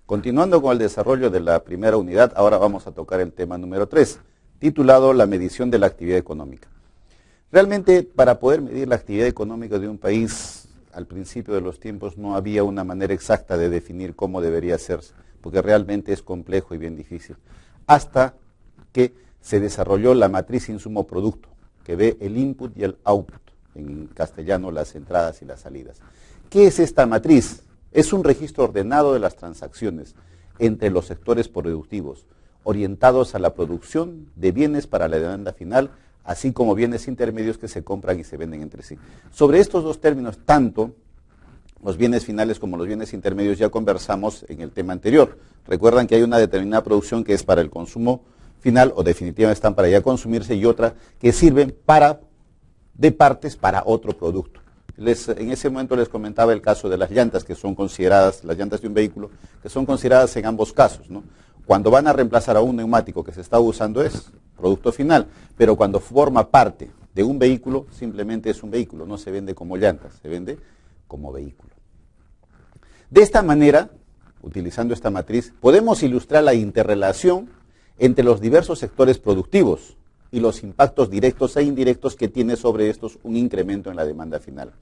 Continuando con el desarrollo de la primera unidad, ahora vamos a tocar el tema número 3, titulado La medición de la actividad económica. Realmente, para poder medir la actividad económica de un país, al principio de los tiempos no había una manera exacta de definir cómo debería hacerse, porque realmente es complejo y bien difícil, hasta que se desarrolló la matriz insumo-producto, que ve el input y el output, en castellano las entradas y las salidas. ¿Qué es esta matriz? Es un registro ordenado de las transacciones entre los sectores productivos, orientados a la producción de bienes para la demanda final, así como bienes intermedios que se compran y se venden entre sí. Sobre estos dos términos, tanto los bienes finales como los bienes intermedios, ya conversamos en el tema anterior. Recuerdan que hay una determinada producción que es para el consumo final, o definitivamente están para ya consumirse, y otra que sirven de partes para otro producto. En ese momento les comentaba el caso de las llantas, que son consideradas, las llantas de un vehículo, que son consideradas en ambos casos, ¿no? Cuando van a reemplazar a un neumático que se está usando es producto final, pero cuando forma parte de un vehículo, simplemente es un vehículo, no se vende como llantas, se vende como vehículo. De esta manera, utilizando esta matriz, podemos ilustrar la interrelación entre los diversos sectores productivos y los impactos directos e indirectos que tiene sobre estos un incremento en la demanda final.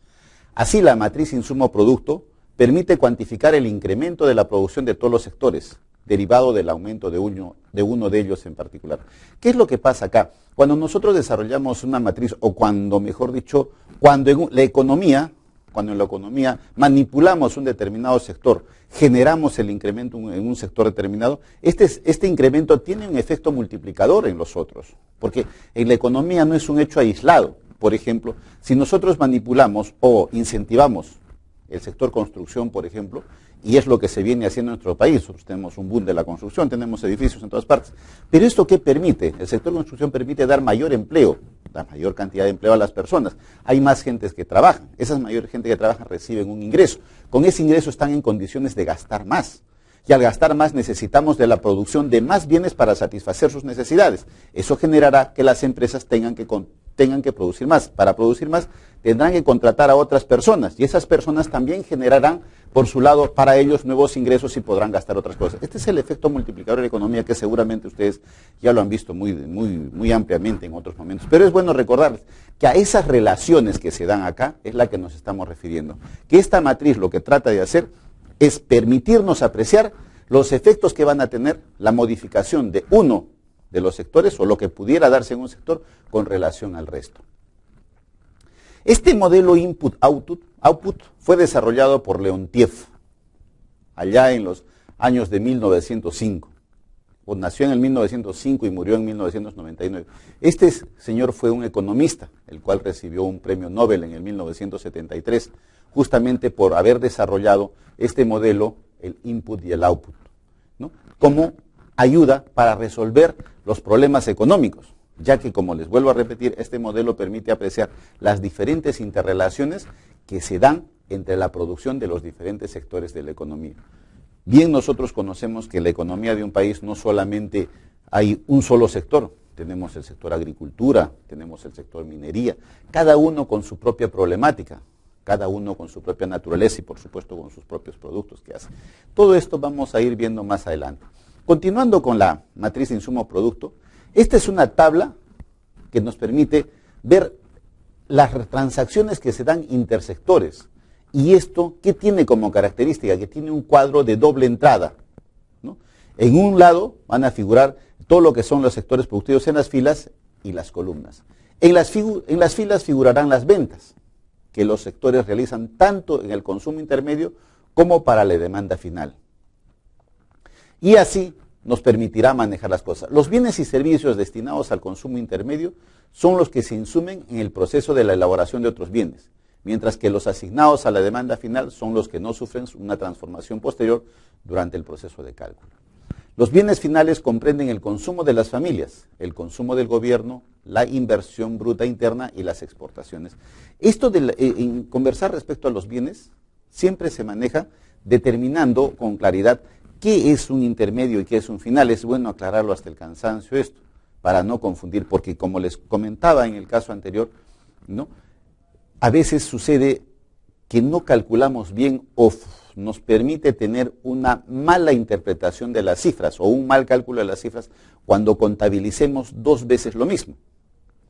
Así, la matriz insumo-producto permite cuantificar el incremento de la producción de todos los sectores, derivado del aumento de uno de ellos en particular. ¿Qué es lo que pasa acá? Cuando nosotros desarrollamos una matriz, o cuando, mejor dicho, cuando en la economía manipulamos un determinado sector, generamos el incremento en un sector determinado, este incremento tiene un efecto multiplicador en los otros, porque en la economía no es un hecho aislado. Por ejemplo, si nosotros manipulamos o incentivamos el sector construcción, por ejemplo, y es lo que se viene haciendo en nuestro país, nosotros tenemos un boom de la construcción, tenemos edificios en todas partes, pero ¿esto qué permite? El sector de construcción permite dar mayor empleo, la mayor cantidad de empleo a las personas. Hay más gentes que trabajan, esas mayor gente que trabajan reciben un ingreso, con ese ingreso están en condiciones de gastar más, y al gastar más necesitamos de la producción de más bienes para satisfacer sus necesidades. Eso generará que las empresas tengan que producir más. Para producir más tendrán que contratar a otras personas, y esas personas también generarán por su lado para ellos nuevos ingresos y podrán gastar otras cosas. Este es el efecto multiplicador de la economía, que seguramente ustedes ya lo han visto muy ampliamente en otros momentos. Pero es bueno recordarles que a esas relaciones que se dan acá es la que nos estamos refiriendo. Que esta matriz lo que trata de hacer es permitirnos apreciar los efectos que van a tener la modificación de uno de los sectores, o lo que pudiera darse en un sector con relación al resto. Este modelo input-output fue desarrollado por Leontiev allá en los años de 1905. Nació en el 1905 y murió en 1999. Este señor fue un economista, el cual recibió un premio Nobel en el 1973, justamente por haber desarrollado este modelo, el input y el output, ¿no? Como ayuda para resolver los problemas económicos, ya que, como les vuelvo a repetir, este modelo permite apreciar las diferentes interrelaciones que se dan entre la producción de los diferentes sectores de la economía. Bien, nosotros conocemos que en la economía de un país no solamente hay un solo sector, tenemos el sector agricultura, tenemos el sector minería, cada uno con su propia problemática, cada uno con su propia naturaleza y por supuesto con sus propios productos que hace. Todo esto vamos a ir viendo más adelante. Continuando con la matriz de insumo-producto, esta es una tabla que nos permite ver las transacciones que se dan intersectores. Y esto, ¿qué tiene como característica? Que tiene un cuadro de doble entrada, ¿no? En un lado van a figurar todo lo que son los sectores productivos en las filas y las columnas. En las filas figurarán las ventas que los sectores realizan tanto en el consumo intermedio como para la demanda final. Y así nos permitirá manejar las cosas. Los bienes y servicios destinados al consumo intermedio son los que se insumen en el proceso de la elaboración de otros bienes, mientras que los asignados a la demanda final son los que no sufren una transformación posterior durante el proceso de cálculo. Los bienes finales comprenden el consumo de las familias, el consumo del gobierno, la inversión bruta interna y las exportaciones. Esto en conversar respecto a los bienes siempre se maneja determinando con claridad qué es un intermedio y qué es un final. Es bueno aclararlo hasta el cansancio esto, para no confundir, porque como les comentaba en el caso anterior, ¿no? A veces sucede que no calculamos bien o nos permite tener una mala interpretación de las cifras o un mal cálculo de las cifras cuando contabilicemos dos veces lo mismo.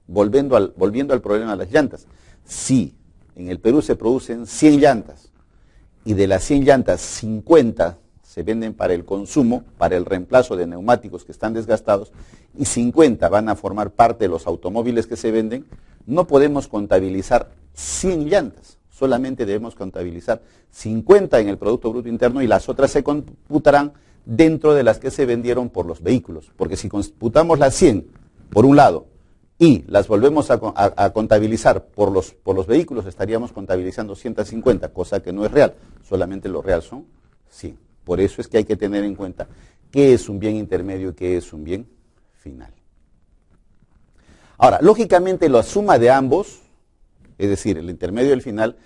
Volviendo al problema de las llantas. Si en el Perú se producen 100 llantas y de las 100 llantas 50 se venden para el consumo, para el reemplazo de neumáticos que están desgastados, y 50 van a formar parte de los automóviles que se venden, no podemos contabilizar 100 llantas, solamente debemos contabilizar 50 en el Producto Bruto Interno y las otras se computarán dentro de las que se vendieron por los vehículos, porque si computamos las 100 por un lado y las volvemos a contabilizar por los vehículos, estaríamos contabilizando 150, cosa que no es real, solamente lo real son 100. Por eso es que hay que tener en cuenta qué es un bien intermedio y qué es un bien final. Ahora, lógicamente la suma de ambos, es decir, el intermedio y el final,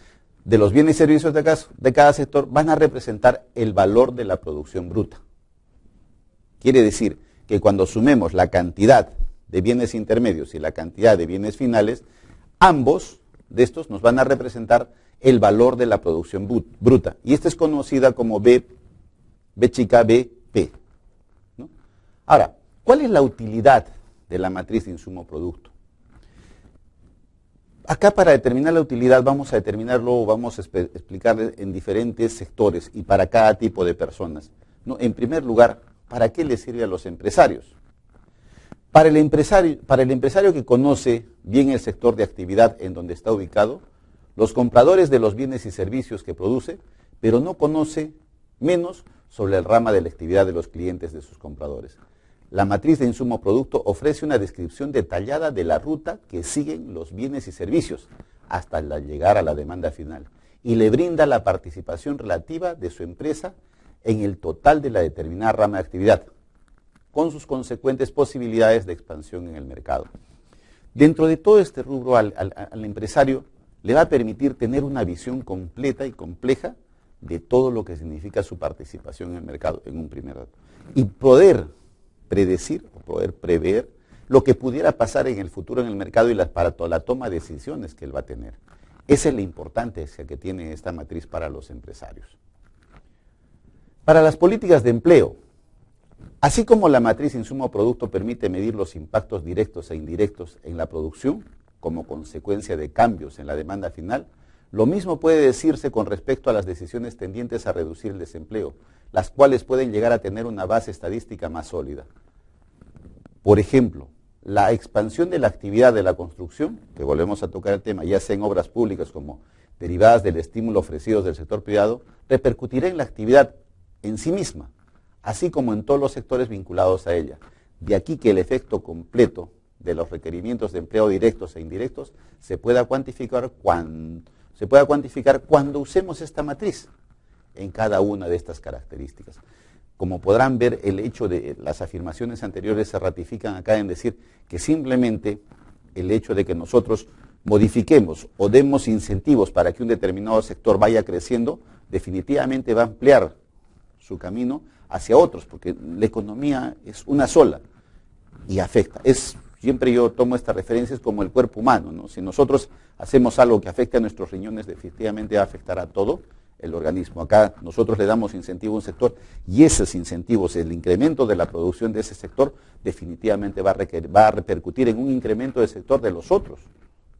de los bienes y servicios de cada sector van a representar el valor de la producción bruta. Quiere decir que cuando sumemos la cantidad de bienes intermedios y la cantidad de bienes finales, ambos de estos nos van a representar el valor de la producción bruta. Y esta es conocida como B chica BP, ¿no? Ahora, ¿cuál es la utilidad de la matriz de insumo-producto? Acá para determinar la utilidad vamos a determinarlo, vamos a explicarle en diferentes sectores y para cada tipo de personas, ¿no? En primer lugar, ¿para qué le sirve a los empresarios? Para el empresario que conoce bien el sector de actividad en donde está ubicado, los compradores de los bienes y servicios que produce, pero no conoce menos sobre el rama de la actividad de los clientes de sus compradores. La matriz de insumo-producto ofrece una descripción detallada de la ruta que siguen los bienes y servicios hasta llegar a la demanda final y le brinda la participación relativa de su empresa en el total de la determinada rama de actividad, con sus consecuentes posibilidades de expansión en el mercado. Dentro de todo este rubro al empresario le va a permitir tener una visión completa y compleja de todo lo que significa su participación en el mercado, en un primer dato. Y poder predecir o poder prever lo que pudiera pasar en el futuro en el mercado y para la toma de decisiones que él va a tener. Esa es la importancia que tiene esta matriz para los empresarios. Para las políticas de empleo, así como la matriz insumo-producto permite medir los impactos directos e indirectos en la producción como consecuencia de cambios en la demanda final, lo mismo puede decirse con respecto a las decisiones tendientes a reducir el desempleo, las cuales pueden llegar a tener una base estadística más sólida. Por ejemplo, la expansión de la actividad de la construcción, que volvemos a tocar el tema, ya sea en obras públicas como derivadas del estímulo ofrecido del sector privado, repercutirá en la actividad en sí misma, así como en todos los sectores vinculados a ella. De aquí que el efecto completo de los requerimientos de empleo directos e indirectos se pueda cuantificar cuando usemos esta matriz en cada una de estas características. Como podrán ver, el hecho de las afirmaciones anteriores se ratifican acá en decir que simplemente el hecho de que nosotros modifiquemos o demos incentivos para que un determinado sector vaya creciendo, definitivamente va a ampliar su camino hacia otros, porque la economía es una sola y afecta. Siempre yo tomo estas referencias como el cuerpo humano, ¿no? Si nosotros hacemos algo que afecte a nuestros riñones, definitivamente va a afectar a todo el organismo. Acá nosotros le damos incentivo a un sector y esos incentivos, el incremento de la producción de ese sector, definitivamente va a repercutir en un incremento del sector de los otros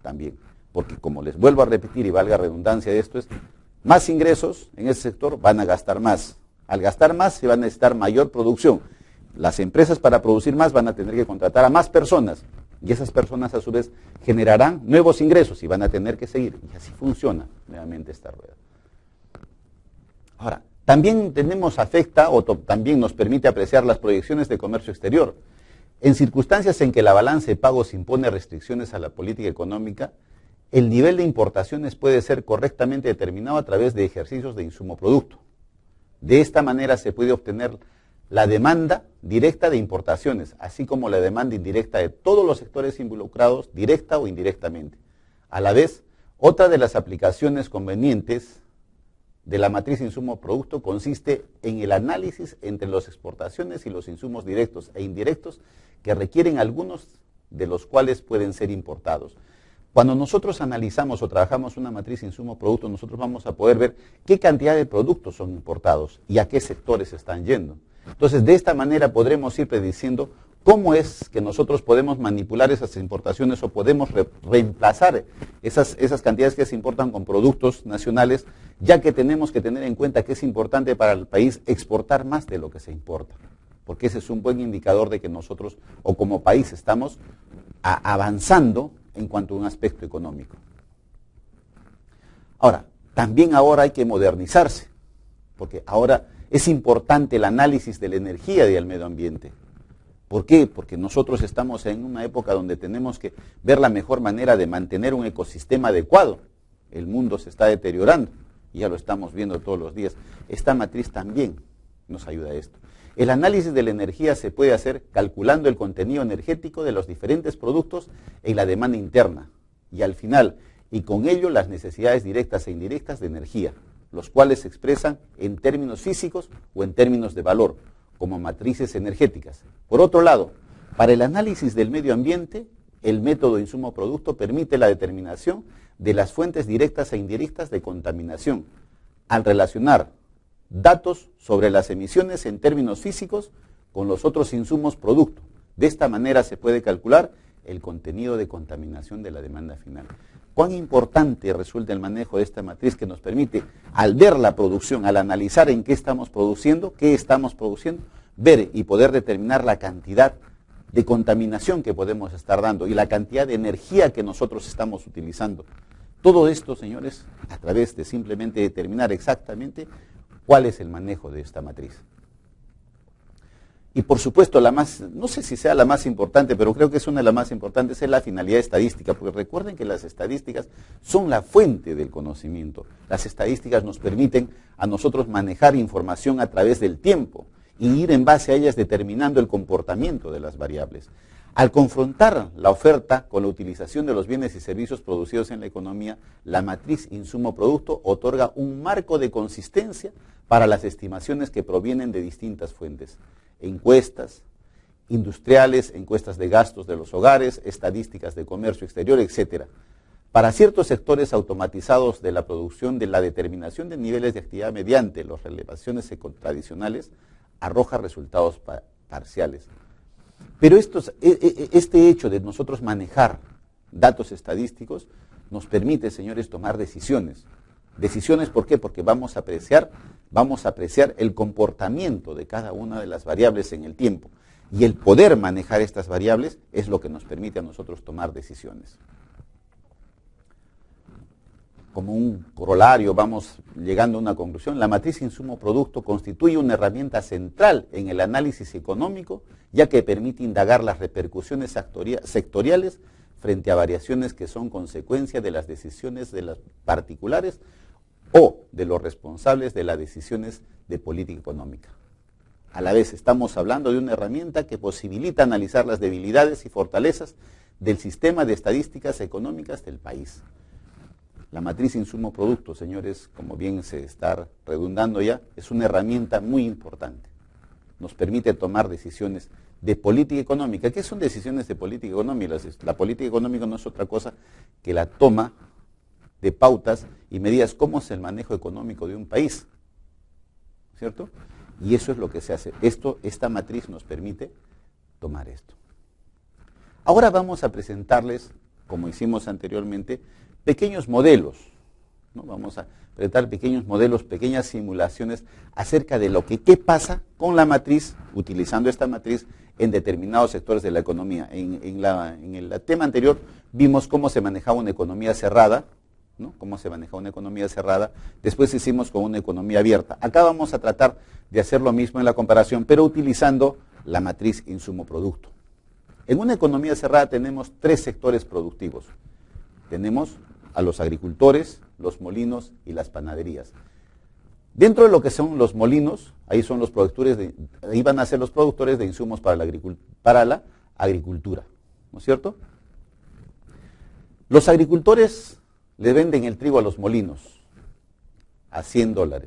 también. Porque como les vuelvo a repetir y valga redundancia de esto, es más ingresos en ese sector van a gastar más. Al gastar más se va a necesitar mayor producción. Las empresas para producir más van a tener que contratar a más personas y esas personas a su vez generarán nuevos ingresos y van a tener que seguir. Y así funciona nuevamente esta rueda. Ahora, también también nos permite apreciar las proyecciones de comercio exterior. En circunstancias en que la balanza de pagos impone restricciones a la política económica, el nivel de importaciones puede ser correctamente determinado a través de ejercicios de insumo-producto. De esta manera se puede obtener la demanda directa de importaciones, así como la demanda indirecta de todos los sectores involucrados, directa o indirectamente. A la vez, otra de las aplicaciones convenientes de la matriz insumo-producto consiste en el análisis entre las exportaciones y los insumos directos e indirectos que requieren algunos de los cuales pueden ser importados. Cuando nosotros analizamos o trabajamos una matriz insumo-producto, nosotros vamos a poder ver qué cantidad de productos son importados y a qué sectores están yendo. Entonces, de esta manera podremos ir prediciendo cómo es que nosotros podemos manipular esas importaciones o podemos reemplazar esas cantidades que se importan con productos nacionales, ya que tenemos que tener en cuenta que es importante para el país exportar más de lo que se importa, porque ese es un buen indicador de que nosotros, o como país, estamos avanzando en cuanto a un aspecto económico. Ahora, también ahora hay que modernizarse, porque ahora es importante el análisis de la energía y del medio ambiente. ¿Por qué? Porque nosotros estamos en una época donde tenemos que ver la mejor manera de mantener un ecosistema adecuado. El mundo se está deteriorando, y ya lo estamos viendo todos los días. Esta matriz también nos ayuda a esto. El análisis de la energía se puede hacer calculando el contenido energético de los diferentes productos en la demanda interna y al final, y con ello las necesidades directas e indirectas de energía, los cuales se expresan en términos físicos o en términos de valor, como matrices energéticas. Por otro lado, para el análisis del medio ambiente, el método insumo-producto permite la determinación de las fuentes directas e indirectas de contaminación, al relacionar datos sobre las emisiones en términos físicos con los otros insumos producto. De esta manera se puede calcular el contenido de contaminación de la demanda final. ¿Cuán importante resulta el manejo de esta matriz que nos permite, al ver la producción, al analizar en qué estamos produciendo, ver y poder determinar la cantidad de contaminación que podemos estar dando y la cantidad de energía que nosotros estamos utilizando? Todo esto, señores, a través de simplemente determinar exactamente cuál es el manejo de esta matriz. Y por supuesto, no sé si sea la más importante, pero creo que es una de las más importantes, es la finalidad estadística, porque recuerden que las estadísticas son la fuente del conocimiento. Las estadísticas nos permiten a nosotros manejar información a través del tiempo y ir en base a ellas determinando el comportamiento de las variables. Al confrontar la oferta con la utilización de los bienes y servicios producidos en la economía, la matriz insumo-producto otorga un marco de consistencia para las estimaciones que provienen de distintas fuentes: encuestas industriales, encuestas de gastos de los hogares, estadísticas de comercio exterior, etc. Para ciertos sectores automatizados de la producción, de la determinación de niveles de actividad mediante las relevaciones tradicionales arroja resultados parciales. Pero este hecho de nosotros manejar datos estadísticos nos permite, señores, tomar decisiones. ¿Decisiones por qué? Porque vamos a apreciar el comportamiento de cada una de las variables en el tiempo. Y el poder manejar estas variables es lo que nos permite a nosotros tomar decisiones. Como un corolario, vamos llegando a una conclusión: la matriz insumo-producto constituye una herramienta central en el análisis económico, ya que permite indagar las repercusiones sectoriales frente a variaciones que son consecuencia de las decisiones de los particulares o de los responsables de las decisiones de política económica. A la vez, estamos hablando de una herramienta que posibilita analizar las debilidades y fortalezas del sistema de estadísticas económicas del país. La matriz insumo-producto, señores, como bien se está redundando ya, es una herramienta muy importante. Nos permite tomar decisiones de política económica. ¿Qué son decisiones de política económica? La política económica no es otra cosa que la toma de pautas y medidas, cómo es el manejo económico de un país, ¿cierto? Y eso es lo que se hace. Esta matriz nos permite tomar esto. Ahora vamos a presentarles, como hicimos anteriormente, pequeños modelos, ¿no? Vamos a presentar pequeños modelos, pequeñas simulaciones acerca de qué pasa con la matriz, utilizando esta matriz en determinados sectores de la economía. En el tema anterior vimos cómo se manejaba una economía cerrada, ¿no? Cómo se manejaba una economía cerrada, después hicimos con una economía abierta. Acá vamos a tratar de hacer lo mismo en la comparación, pero utilizando la matriz insumo-producto. En una economía cerrada tenemos 3 sectores productivos. Tenemos a los agricultores, los molinos y las panaderías. Dentro de lo que son los molinos, ahí van a ser los productores de insumos para la agricultura, ¿no es cierto? Los agricultores le venden el trigo a los molinos a $100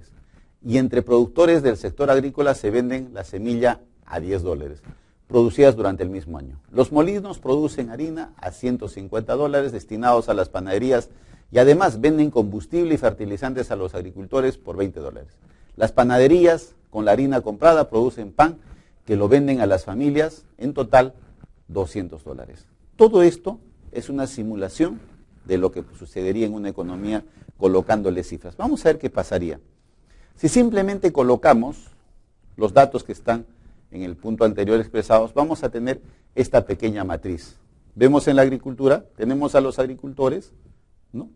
y entre productores del sector agrícola se venden la semilla a $10. producidas durante el mismo año. Los molinos producen harina a $150 destinados a las panaderías y además venden combustible y fertilizantes a los agricultores por $20. Las panaderías con la harina comprada producen pan que lo venden a las familias, en total $200. Todo esto es una simulación de lo que sucedería en una economía colocándole cifras. Vamos a ver qué pasaría. Si simplemente colocamos los datos que están en el punto anterior expresados, vamos a tener esta pequeña matriz. Vemos en la agricultura, tenemos a los agricultores, ¿no?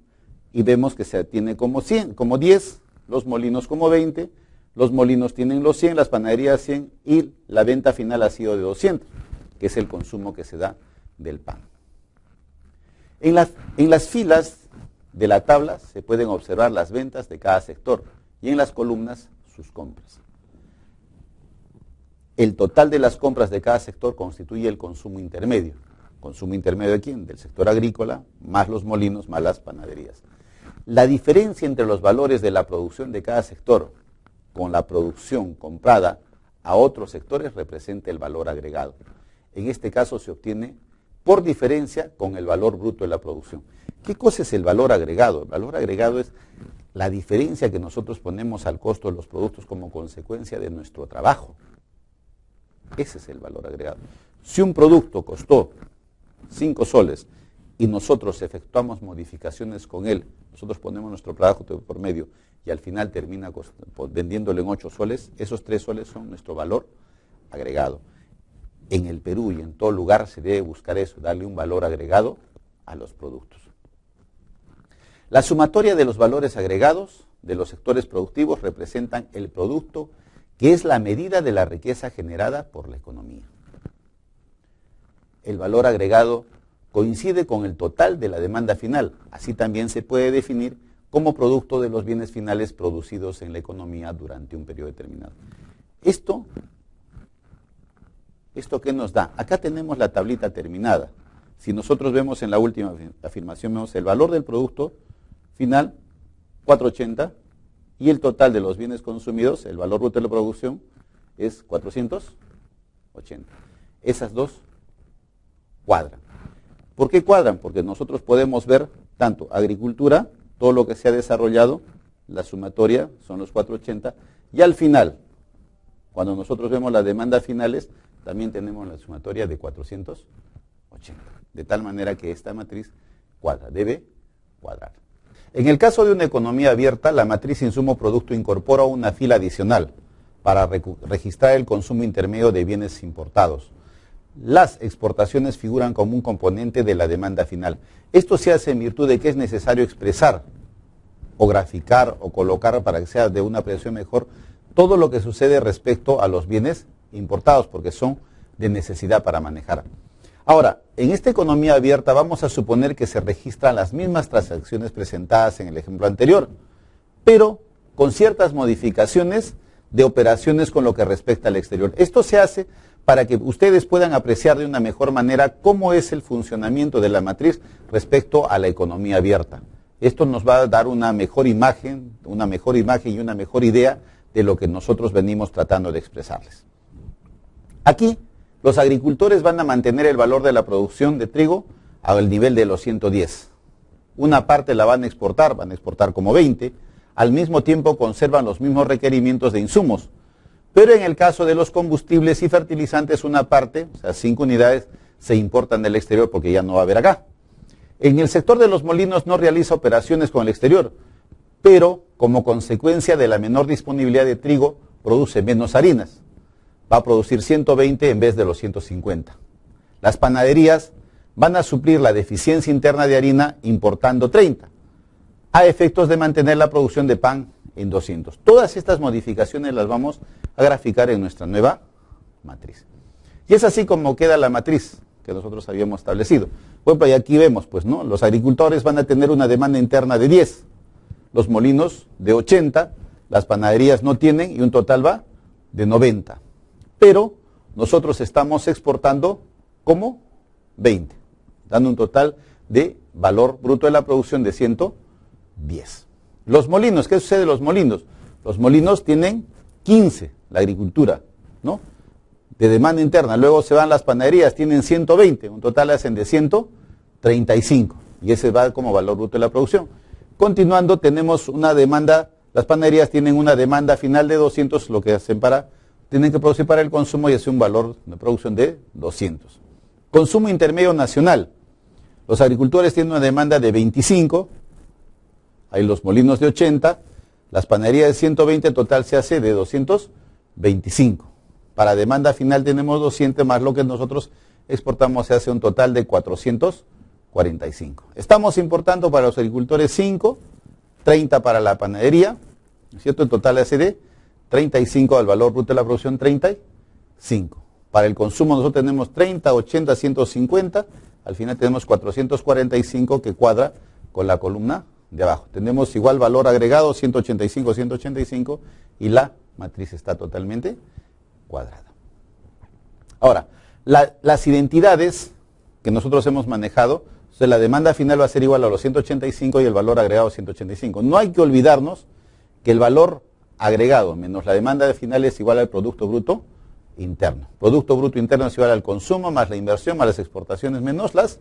Y vemos que se tiene como 100, como 10, los molinos como 20, los molinos tienen los 100, las panaderías 100 y la venta final ha sido de 200, que es el consumo que se da del pan. En las filas de la tabla se pueden observar las ventas de cada sector y en las columnas sus compras. El total de las compras de cada sector constituye el consumo intermedio. ¿Consumo intermedio de quién? Del sector agrícola, más los molinos, más las panaderías. La diferencia entre los valores de la producción de cada sector con la producción comprada a otros sectores representa el valor agregado. En este caso se obtiene por diferencia con el valor bruto de la producción. ¿Qué cosa es el valor agregado? El valor agregado es la diferencia que nosotros ponemos al costo de los productos como consecuencia de nuestro trabajo. Ese es el valor agregado. Si un producto costó 5 soles y nosotros efectuamos modificaciones con él, nosotros ponemos nuestro trabajo por medio y al final termina vendiéndolo en 8 soles, esos 3 soles son nuestro valor agregado. En el Perú y en todo lugar se debe buscar eso, darle un valor agregado a los productos. La sumatoria de los valores agregados de los sectores productivos representan el producto que es la medida de la riqueza generada por la economía. El valor agregado coincide con el total de la demanda final, así también se puede definir como producto de los bienes finales producidos en la economía durante un periodo determinado. ¿Esto qué nos da? Acá tenemos la tablita terminada. Si nosotros vemos en la última afirmación, vemos el valor del producto final, 480, y el total de los bienes consumidos, el valor bruto de la producción, es 480. Esas dos cuadran. ¿Por qué cuadran? Porque nosotros podemos ver tanto agricultura, todo lo que se ha desarrollado, la sumatoria son los 480, y al final, cuando nosotros vemos las demandas finales, también tenemos la sumatoria de 480. De tal manera que esta matriz cuadra, debe cuadrar. En el caso de una economía abierta, la matriz insumo-producto incorpora una fila adicional para registrar el consumo intermedio de bienes importados. Las exportaciones figuran como un componente de la demanda final. Esto se hace en virtud de que es necesario expresar o graficar o colocar para que sea de una apreciación mejor todo lo que sucede respecto a los bienes importados, porque son de necesidad para manejar. Ahora, en esta economía abierta vamos a suponer que se registran las mismas transacciones presentadas en el ejemplo anterior, pero con ciertas modificaciones de operaciones con lo que respecta al exterior. Esto se hace para que ustedes puedan apreciar de una mejor manera cómo es el funcionamiento de la matriz respecto a la economía abierta. Esto nos va a dar una mejor imagen y una mejor idea de lo que nosotros venimos tratando de expresarles. Aquí, los agricultores van a mantener el valor de la producción de trigo al nivel de los 110. Una parte la van a exportar como 20, al mismo tiempo conservan los mismos requerimientos de insumos. Pero en el caso de los combustibles y fertilizantes, una parte, o sea, 5 unidades, se importan del exterior porque ya no va a haber acá. En el sector de los molinos no realiza operaciones con el exterior, pero como consecuencia de la menor disponibilidad de trigo, produce menos harinas. Va a producir 120 en vez de los 150. Las panaderías van a suplir la deficiencia interna de harina importando 30, a efectos de mantener la producción de pan en 200. Todas estas modificaciones las vamos a graficar en nuestra nueva matriz. Y es así como queda la matriz que nosotros habíamos establecido. Bueno, pues aquí vemos, pues, ¿no? Los agricultores van a tener una demanda interna de 10, los molinos de 80, las panaderías no tienen y un total va de 90. Pero nosotros estamos exportando como 20, dando un total de valor bruto de la producción de 110. Los molinos, ¿qué sucede de los molinos? Los molinos tienen 15, la agricultura, ¿no? de demanda interna. Luego se van las panaderías, tienen 120, un total hacen de 135. Y ese va como valor bruto de la producción. Continuando, tenemos una demanda, las panaderías tienen una demanda final de 200, lo que hacen tienen que producir para el consumo y hace un valor de producción de 200. Consumo intermedio nacional. Los agricultores tienen una demanda de 25, hay los molinos de 80, las panaderías de 120, total se hace de 225. Para demanda final tenemos 200 más lo que nosotros exportamos, se hace un total de 445. Estamos importando para los agricultores 5, 30 para la panadería, ¿no es cierto? El total hace de 35 al valor bruto de la producción, 35. Para el consumo nosotros tenemos 30, 80, 150, al final tenemos 445 que cuadra con la columna de abajo. Tenemos igual valor agregado, 185, 185, y la matriz está totalmente cuadrada. Ahora, las identidades que nosotros hemos manejado, o sea, la demanda final va a ser igual a los 185 y el valor agregado 185. No hay que olvidarnos que el valor agregado menos la demanda final es igual al Producto Bruto Interno. Producto Bruto Interno es igual al consumo más la inversión más las exportaciones menos las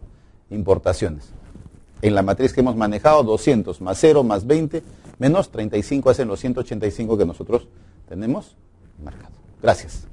importaciones. En la matriz que hemos manejado, 200 más 0 más 20 menos 35 hacen los 185 que nosotros tenemos marcado. Gracias.